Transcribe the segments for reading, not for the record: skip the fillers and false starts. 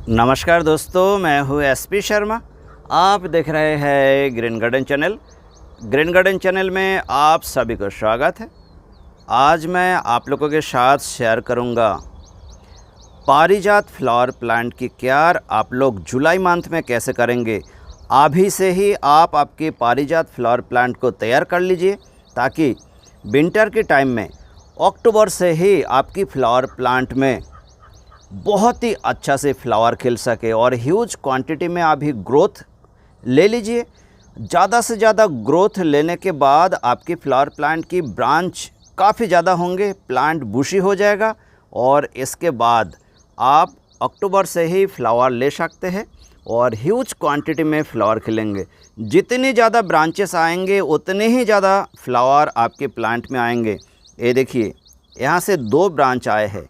नमस्कार दोस्तों, मैं हूँ एसपी शर्मा। आप देख रहे हैं green garden channel. Green garden channel में आप सभी को स्वागत है। आज मैं आप लोगों के साथ शेयर करूँगा पारिजात फ्लावर प्लांट की केयर आप लोग जुलाई मंथ में कैसे करेंगे। अभी से ही आप आपके पारिजात फ्लावर प्लांट को तैयार कर लीजिए ताकि विंटर के टाइम में अक्टूबर से ही आपकी फ्लावर प्लांट में बहुत ही अच्छा से फ्लावर खिल सके और ह्यूज क्वांटिटी में अभी ग्रोथ ले लीजिए। ज़्यादा से ज़्यादा ग्रोथ लेने के बाद आपकी फ्लावर प्लांट की ब्रांच काफ़ी ज़्यादा होंगे, प्लांट बुशी हो जाएगा और इसके बाद आप अक्टूबर से ही फ्लावर ले सकते हैं और ह्यूज क्वांटिटी में फ्लावर खिलेंगे। जितनी ज़्यादा ब्रांचेस आएंगे उतने ही ज़्यादा फ्लावर आपके प्लांट में आएंगे। ये देखिए, यहाँ से 2 ब्रांच आए हैं।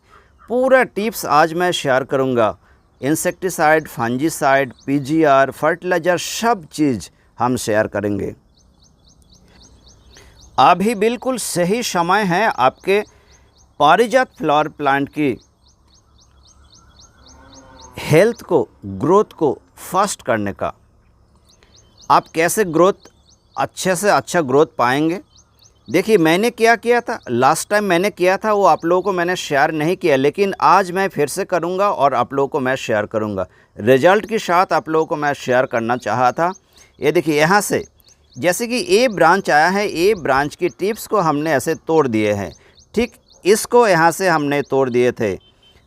पूरा टिप्स आज मैं शेयर करूंगा। इंसेक्टिसाइड, फंजीसाइड, पीजीआर, फर्टिलाइज़र सब चीज़ हम शेयर करेंगे। अभी बिल्कुल सही समय है आपके पारिजात फ्लावर प्लांट की हेल्थ को, ग्रोथ को फास्ट करने का। आप कैसे ग्रोथ अच्छे से अच्छा ग्रोथ पाएंगे। देखिए, मैंने क्या किया था, लास्ट टाइम मैंने किया था वो आप लोगों को मैंने शेयर नहीं किया, लेकिन आज मैं फिर से करूंगा और आप लोगों को मैं शेयर करूंगा। रिजल्ट के साथ आप लोगों को मैं शेयर करना चाहा था। ये देखिए, यहाँ से जैसे कि ए ब्रांच आया है, ए ब्रांच की टिप्स को हमने ऐसे तोड़ दिए हैं। ठीक इसको यहाँ से हमने तोड़ दिए थे।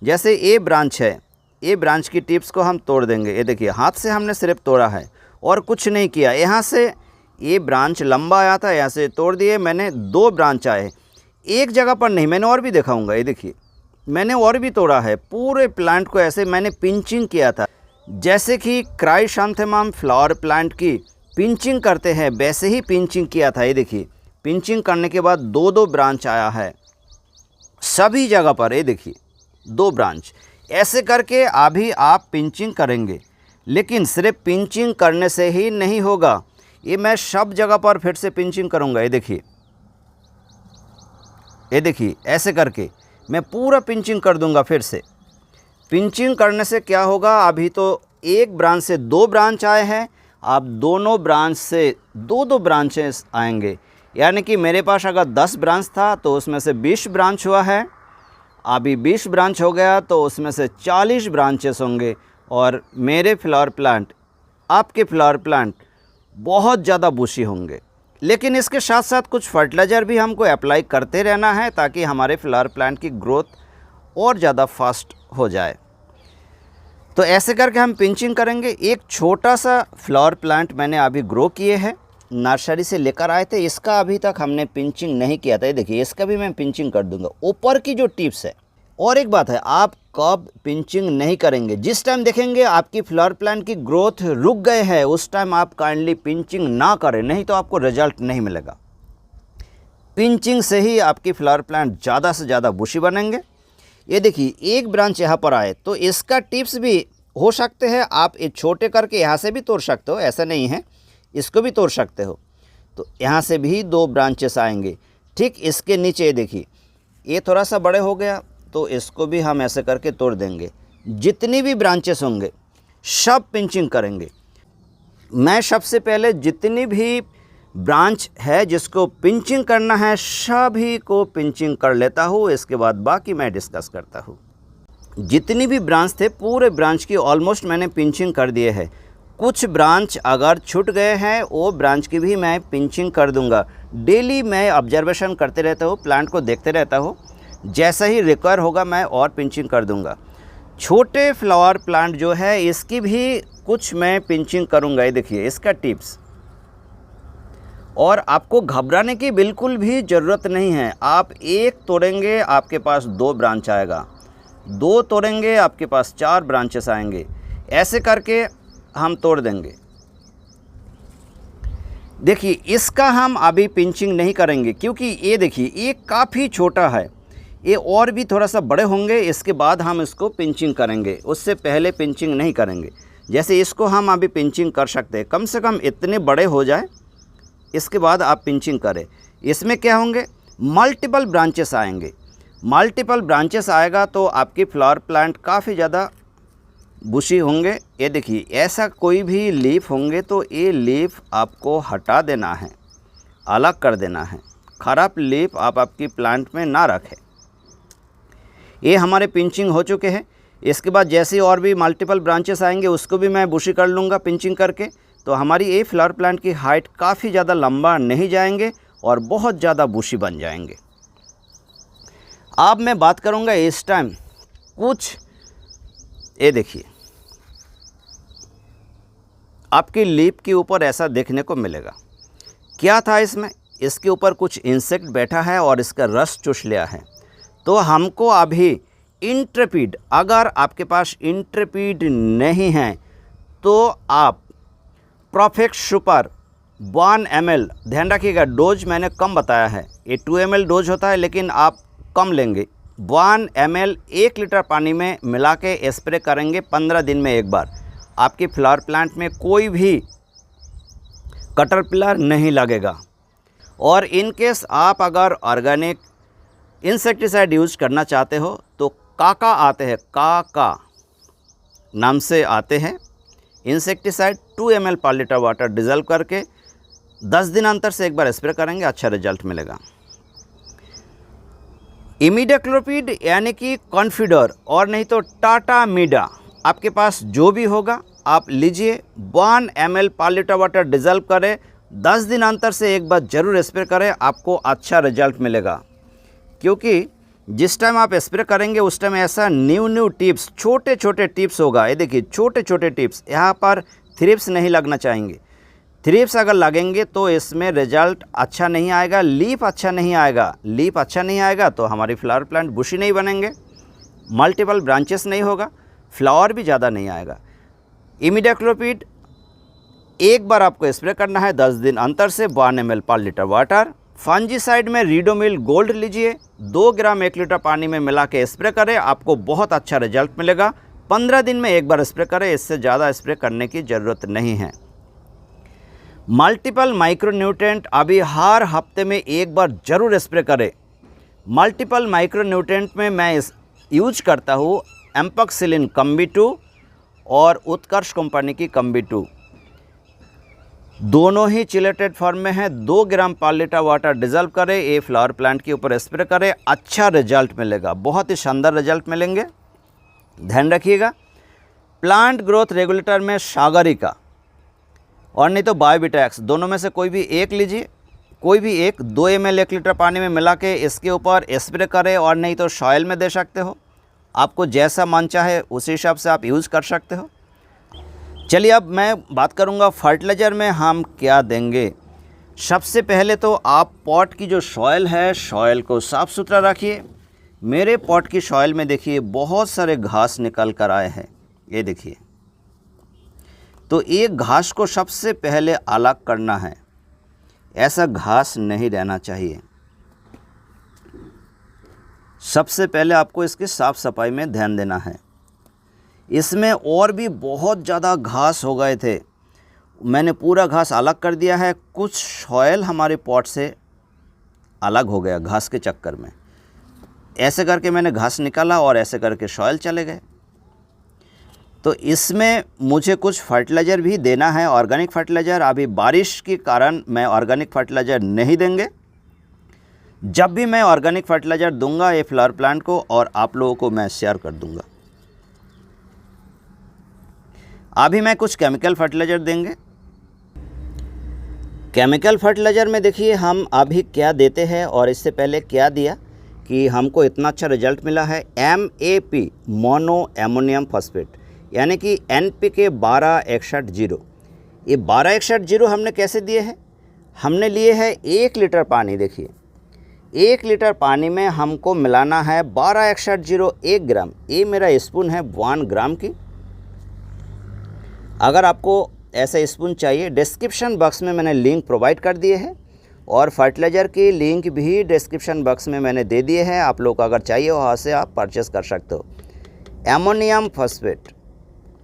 जैसे ए ब्रांच है, ए ब्रांच की टिप्स को हम तोड़ देंगे। ये देखिए, हाथ से हमने सिर्फ तोड़ा है और कुछ नहीं किया। यहाँ से ये ब्रांच लंबा आया था, यहाँ से तोड़ दिए मैंने। 2 ब्रांच आए, एक जगह पर नहीं, मैंने और भी दिखाऊंगा। ये देखिए, मैंने और भी तोड़ा है। पूरे प्लांट को ऐसे मैंने पिंचिंग किया था, जैसे कि क्राइसैंथेमम फ्लावर प्लांट की पिंचिंग करते हैं वैसे ही पिंचिंग किया था। ये देखिए, पिंचिंग करने के बाद 2-2 ब्रांच आया है सभी जगह पर। ये देखिए, 2 ब्रांच ऐसे करके अभी आप पिंचिंग करेंगे। लेकिन सिर्फ पिंचिंग करने से ही नहीं होगा, ये मैं सब जगह पर फिर से पिंचिंग करूंगा। ये देखिए, ये देखिए, ऐसे करके मैं पूरा पिंचिंग कर दूंगा। फिर से पिंचिंग करने से क्या होगा, अभी तो एक ब्रांच से 2 ब्रांच आए हैं, आप दोनों ब्रांच से 2-2 ब्रांचेस आएंगे। यानी कि मेरे पास अगर 10 ब्रांच था तो उसमें से 20 ब्रांच हुआ है, अभी 20 ब्रांच हो गया तो उसमें से 40 ब्रांचेस होंगे। और मेरे फ्लावर प्लांट, आपके फ्लावर प्लांट बहुत ज़्यादा बुशी होंगे। लेकिन इसके साथ साथ कुछ फर्टिलाइज़र भी हमको अप्लाई करते रहना है ताकि हमारे फ्लावर प्लांट की ग्रोथ और ज़्यादा फास्ट हो जाए। तो ऐसे करके हम पिंचिंग करेंगे। एक छोटा सा फ्लावर प्लांट मैंने अभी ग्रो किए हैं, नर्सरी से लेकर आए थे। इसका अभी तक हमने पिंचिंग नहीं किया था। ये देखिए, इसका भी मैं पिंचिंग कर दूंगा। ऊपर की जो टिप्स है, और एक बात है, आप कब पिंचिंग नहीं करेंगे, जिस टाइम देखेंगे आपकी फ्लावर प्लांट की ग्रोथ रुक गए हैं उस टाइम आप काइंडली पिंचिंग ना करें, नहीं तो आपको रिजल्ट नहीं मिलेगा। पिंचिंग से ही आपकी फ्लावर प्लांट ज़्यादा से ज़्यादा बुशी बनेंगे। ये देखिए, एक ब्रांच यहाँ पर आए तो इसका टिप्स भी हो सकते हैं। आप ये छोटे करके यहाँ से भी तोड़ सकते हो, ऐसा नहीं है, इसको भी तोड़ सकते हो। तो यहाँ से भी 2 ब्रांचेस आएंगे। ठीक इसके नीचे देखिए, ये थोड़ा सा बड़े हो गया तो इसको भी हम ऐसे करके तोड़ देंगे। जितनी भी ब्रांचेस होंगे सब पिंचिंग करेंगे। मैं सबसे पहले जितनी भी ब्रांच है जिसको पिंचिंग करना है सभी को पिंचिंग कर लेता हूँ। इसके बाद बाकी मैं डिस्कस करता हूँ। जितनी भी ब्रांच थे पूरे ब्रांच की ऑलमोस्ट मैंने पिंचिंग कर दिए है। कुछ ब्रांच अगर छूट गए हैं वो ब्रांच की भी मैं पिंचिंग कर दूंगा। डेली मैं ऑब्जर्वेशन करते रहता हूँ, प्लांट को देखते रहता हूँ। जैसा ही रिक्वायर होगा मैं और पिंचिंग कर दूंगा। छोटे फ्लावर प्लांट जो है इसकी भी कुछ मैं पिंचिंग करूंगा। ये देखिए, इसका टिप्स। और आपको घबराने की बिल्कुल भी ज़रूरत नहीं है। आप एक तोड़ेंगे आपके पास 2 ब्रांच आएगा, 2 तोड़ेंगे आपके पास 4 ब्रांचेस आएंगे। ऐसे करके हम तोड़ देंगे। देखिए, इसका हम अभी पिंचिंग नहीं करेंगे क्योंकि ये देखिए, ये काफ़ी छोटा है। ये और भी थोड़ा सा बड़े होंगे, इसके बाद हम इसको पिंचिंग करेंगे, उससे पहले पिंचिंग नहीं करेंगे। जैसे इसको हम अभी पिंचिंग कर सकते हैं, कम से कम इतने बड़े हो जाए, इसके बाद आप पिंचिंग करें। इसमें क्या होंगे, मल्टीपल ब्रांचेस आएंगे। मल्टीपल ब्रांचेस आएगा तो आपकी फ्लावर प्लांट काफ़ी ज़्यादा बुशी होंगे, ये देखिए ऐसा कोई भी लीफ होंगे तो ये लीफ आपको हटा देना है, अलग कर देना है। ख़राब लीफ आप आपकी प्लांट में ना रखें। ये हमारे पिंचिंग हो चुके हैं। इसके बाद जैसे और भी मल्टीपल ब्रांचेस आएंगे उसको भी मैं बुशी कर लूँगा पिंचिंग करके। तो हमारी ये फ्लावर प्लांट की हाइट काफ़ी ज़्यादा लंबा नहीं जाएंगे और बहुत ज़्यादा बुशी बन जाएंगे। अब मैं बात करूँगा इस टाइम कुछ, ये देखिए आपकी लीफ के ऊपर ऐसा देखने को मिलेगा। क्या था इसमें? इसके ऊपर कुछ इंसेक्ट बैठा है और इसका रस चूस लिया है। तो हमको अभी इंट्रेपिड, अगर आपके पास इंट्रेपिड नहीं है तो आप परफेक्ट सुपर 1 ml, ध्यान रखिएगा डोज मैंने कम बताया है, ये 2 ml डोज होता है लेकिन आप कम लेंगे। 1 ml 1 लीटर पानी में मिला के स्प्रे करेंगे 15 दिन में एक बार। आपकी फ्लावर प्लांट में कोई भी कैटरपिलर नहीं लगेगा। और इन केस आप अगर ऑर्गेनिक इंसेक्टिसाइड यूज करना चाहते हो तो काका आते हैं, काका नाम से आते हैं इंसेक्टिसाइड, 2 ml पर लीटर वाटर डिजल्व करके 10 दिन अंतर से एक बार स्प्रे करेंगे, अच्छा रिजल्ट मिलेगा। इमिडाक्लोपिड यानी कि कॉन्फिडर और नहीं तो टाटा मीडा, आपके पास जो भी होगा आप लीजिए। 1 ml पर लीटर वाटर डिजल्व करें, 10 दिन अंतर से एक बार ज़रूर स्प्रे करें, आपको अच्छा रिजल्ट मिलेगा। क्योंकि जिस टाइम आप स्प्रे करेंगे उस टाइम ऐसा न्यू टिप्स, छोटे छोटे टिप्स होगा। ये देखिए छोटे छोटे टिप्स, यहाँ पर थ्रिप्स नहीं लगना चाहेंगे। थ्रिप्स अगर लगेंगे तो इसमें रिजल्ट अच्छा नहीं आएगा, लीफ अच्छा नहीं आएगा। लीफ अच्छा नहीं आएगा तो हमारी फ्लावर प्लांट बुशी नहीं बनेंगे, मल्टीपल ब्रांचेस नहीं होगा, फ्लावर भी ज़्यादा नहीं आएगा। इमिडाक्लोपिड एक बार आपको स्प्रे करना है 10 दिन अंतर से 1 ml पर लीटर वाटर। फंजीसाइड में रीडोमिल गोल्ड लीजिए, 2 ग्राम 1 लीटर पानी में मिला के स्प्रे करें, आपको बहुत अच्छा रिजल्ट मिलेगा। 15 दिन में एक बार स्प्रे करें, इससे ज़्यादा स्प्रे करने की ज़रूरत नहीं है। मल्टीपल माइक्रोन्यूट्रेंट अभी हर हफ्ते में एक बार ज़रूर स्प्रे करें। मल्टीपल माइक्रोन्यूट्रेंट में मैं यूज करता हूँ एम्पॉक्सिलिन कम्बी 2 और उत्कर्ष कंपनी की कम्बी 2, दोनों ही चिलेटेड फॉर्म में है। 2 ग्राम पर लीटर वाटर डिजल्व करें, ये फ्लावर प्लांट के ऊपर स्प्रे करें, अच्छा रिजल्ट मिलेगा, बहुत ही शानदार रिजल्ट मिलेंगे। ध्यान रखिएगा। प्लांट ग्रोथ रेगुलेटर में सागरिका और नहीं तो बायोविटा-X, दोनों में से कोई भी एक लीजिए, कोई भी एक 2 ml 1 लीटर पानी में मिला के इसके ऊपर स्प्रे करें, और नहीं तो सॉइल में दे सकते हो। आपको जैसा मन चाहे उसी हिसाब से आप यूज़ कर सकते हो। चलिए अब मैं बात करूंगा फर्टिलाइज़र में हम क्या देंगे। सबसे पहले तो आप पॉट की जो सॉइल है, सॉइल को साफ़ सुथरा रखिए। मेरे पॉट की सॉइल में देखिए बहुत सारे घास निकल कर आए हैं, ये देखिए। तो एक घास को सबसे पहले अलग करना है, ऐसा घास नहीं रहना चाहिए। सबसे पहले आपको इसकी साफ़ सफाई में ध्यान देना है। इसमें और भी बहुत ज़्यादा घास हो गए थे, मैंने पूरा घास अलग कर दिया है। कुछ सॉइल हमारे पॉट से अलग हो गया घास के चक्कर में। ऐसे करके मैंने घास निकाला और ऐसे करके सॉइल चले गए। तो इसमें मुझे कुछ फर्टिलाइज़र भी देना है, ऑर्गेनिक फर्टिलाइज़र। अभी बारिश के कारण मैं ऑर्गेनिक फर्टिलाइज़र नहीं देंगे। जब भी मैं ऑर्गेनिक फर्टिलाइज़र दूंगा ये फ्लावर प्लांट को, और आप लोगों को मैं शेयर कर दूंगा। अभी मैं कुछ केमिकल फर्टिलाइज़र देंगे। केमिकल फर्टिलाइज़र में देखिए हम अभी क्या देते हैं और इससे पहले क्या दिया कि हमको इतना अच्छा रिजल्ट मिला है। MAP मोनो एमोनियम फॉस्फेट, यानी कि NPK 1261 ये 1261 हमने कैसे दिए हैं? हमने लिए है 1 लीटर पानी। देखिए 1 लीटर पानी में हमको मिलाना है 1261 1 ग्राम। ये मेरा स्पून है 1 ग्राम की। अगर आपको ऐसा स्पून चाहिए, डिस्क्रिप्शन बॉक्स में मैंने लिंक प्रोवाइड कर दिए हैं, और फर्टिलाइज़र की लिंक भी डिस्क्रिप्शन बॉक्स में मैंने दे दिए हैं। आप लोग को अगर चाहिए वहाँ से आप परचेस कर सकते हो। Ammonium phosphate,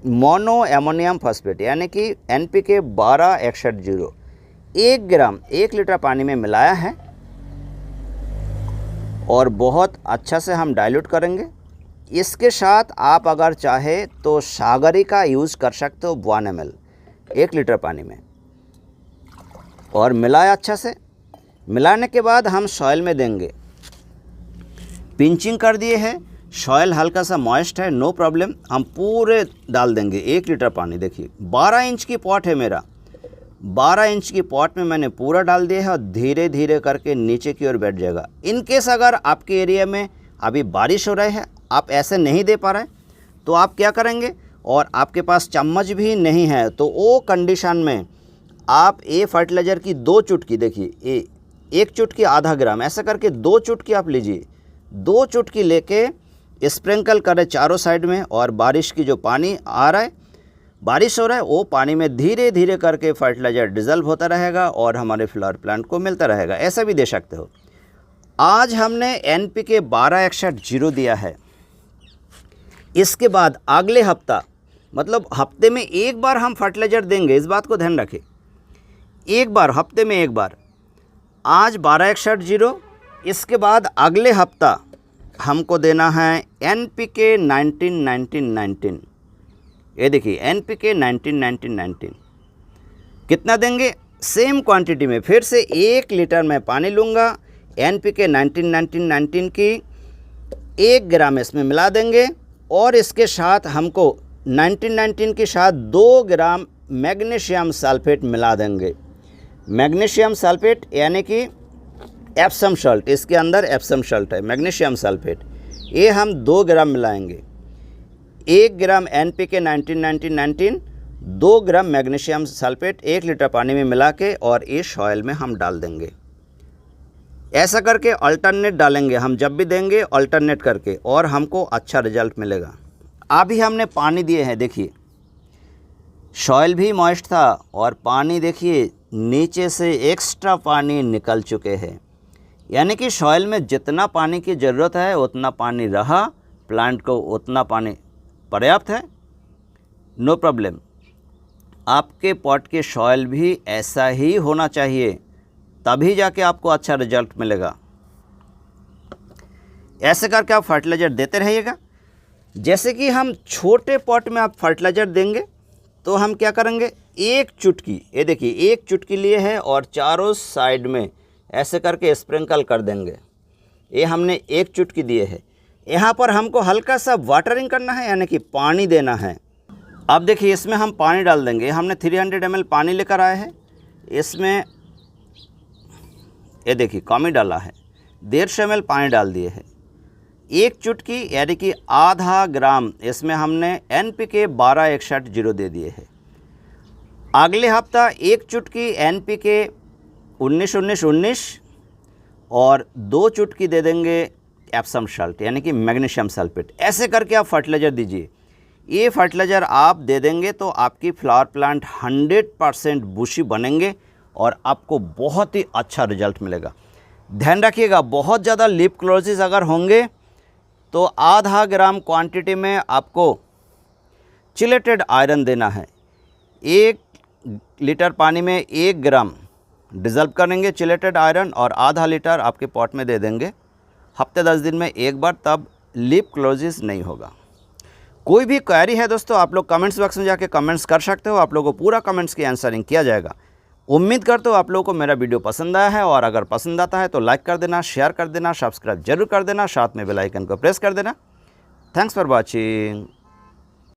mono ammonium phosphate, यानी कि NPK 1261 1 ग्राम 1 लीटर पानी में मिलाया है, और बहुत अच्छा से हम डाइल्यूट करेंगे। इसके साथ आप अगर चाहे तो सागरी का यूज़ कर सकते हो 1 ml 1 लीटर पानी में, और मिलाया अच्छा से। मिलाने के बाद हम सॉइल में देंगे। पिंचिंग कर दिए हैं, सॉइल हल्का सा मॉइस्ट है, नो प्रॉब्लम, हम पूरे डाल देंगे 1 लीटर पानी। देखिए 12 इंच की पॉट है मेरा, 12 इंच की पॉट में मैंने पूरा डाल दिया है और धीरे धीरे करके नीचे की ओर बैठ जाएगा। इन केस अगर आपके एरिया में अभी बारिश हो रही है, आप ऐसे नहीं दे पा रहे, तो आप क्या करेंगे, और आपके पास चम्मच भी नहीं है, तो वो कंडीशन में आप ए फर्टिलाइज़र की 2 चुटकी, देखिए 1 चुटकी आधा ग्राम, ऐसा करके 2 चुटकी आप लीजिए। 2 चुटकी लेके स्प्रिंकल करें चारों साइड में, और बारिश की जो पानी आ रहा है, बारिश हो रहा है, वो पानी में धीरे धीरे करके फर्टिलाइज़र डिज़ल्व होता रहेगा और हमारे फ्लावर प्लांट को मिलता रहेगा। ऐसा भी दे सकते हो। आज हमने NPK 1261 दिया है। इसके बाद अगले हफ्ता, मतलब हफ्ते में एक बार हम फर्टिलाइज़र देंगे, इस बात को ध्यान रखें, एक बार, हफ्ते में एक बार। आज 1261, इसके बाद अगले हफ्ता हमको देना है NPK 19-19-19। ये देखिए NPK 19-19-19 कितना देंगे, सेम क्वांटिटी में फिर से 1 लीटर में पानी लूँगा, NPK 19-19-19 की 1 ग्राम इसमें मिला देंगे, और इसके साथ हमको 19-19 के साथ 2 ग्राम मैग्नीशियम सल्फेट मिला देंगे। मैग्नीशियम सल्फेट यानी कि एप्सम सॉल्ट, इसके अंदर एप्सम सॉल्ट है, मैग्नीशियम सल्फेट, ये हम 2 ग्राम मिलाएंगे। 1 ग्राम NPK 19-19-19, 2 ग्राम मैग्नीशियम सल्फेट 1 लीटर पानी में मिला के, और इस सॉइल में हम डाल देंगे। ऐसा करके अल्टरनेट डालेंगे हम, जब भी देंगे अल्टरनेट करके, और हमको अच्छा रिजल्ट मिलेगा। अभी हमने पानी दिए हैं, देखिए सॉइल भी मॉइस्ट था, और पानी देखिए नीचे से एक्स्ट्रा पानी निकल चुके हैं, यानी कि सॉइल में जितना पानी की ज़रूरत है उतना पानी रहा, प्लांट को उतना पानी पर्याप्त है, नो प्रॉब्लम। आपके पॉट के सॉइल भी ऐसा ही होना चाहिए, तभी जाके आपको अच्छा रिजल्ट मिलेगा। ऐसे करके आप फर्टिलाइज़र देते रहिएगा। जैसे कि हम छोटे पॉट में आप फर्टिलाइज़र देंगे, तो हम क्या करेंगे, 1 चुटकी, ये देखिए 1 चुटकी लिए है, और चारों साइड में ऐसे करके स्प्रिंकल कर देंगे। ये हमने 1 चुटकी दिए है। यहाँ पर हमको हल्का सा वाटरिंग करना है, यानी कि पानी देना है। अब देखिए इसमें हम पानी डाल देंगे। हमने 300 ml पानी लेकर आए हैं, इसमें ये देखिए कम ही डाला है, 150 ml पानी डाल दिए हैं। 1 चुटकी यानी कि आधा ग्राम इसमें हमने NPK 1261 दे दिए हैं। अगले हफ्ता 1 चुटकी NPK 19-19-19 और 2 चुटकी दे देंगे एप्सम सॉल्ट यानी कि मैग्नीशियम सल्फेट। ऐसे करके आप फर्टिलाइज़र दीजिए। ये फर्टिलाइज़र आप दे देंगे तो आपकी फ्लावर प्लांट 100% बुशी बनेंगे और आपको बहुत ही अच्छा रिजल्ट मिलेगा। ध्यान रखिएगा, बहुत ज़्यादा लीफ क्लोजिस अगर होंगे तो आधा ग्राम क्वांटिटी में आपको चिलेटेड आयरन देना है। 1 लीटर पानी में 1 ग्राम डिज़ल्व करेंगे चिलेटेड आयरन और आधा लीटर आपके पॉट में दे देंगे हफ्ते 10 दिन में एक बार, तब लीफ क्लोजिस नहीं होगा। कोई भी क्वेरी है दोस्तों, आप लोग कमेंट्स बॉक्स में जाके कमेंट्स कर सकते हो। आप लोगों को पूरा कमेंट्स की आंसरिंग किया जाएगा। उम्मीद करता हूँ आप लोगों को मेरा वीडियो पसंद आया है, और अगर पसंद आता है तो लाइक कर देना, शेयर कर देना, सब्सक्राइब जरूर कर देना, साथ में बेल आइकन को प्रेस कर देना। Thanks for watching.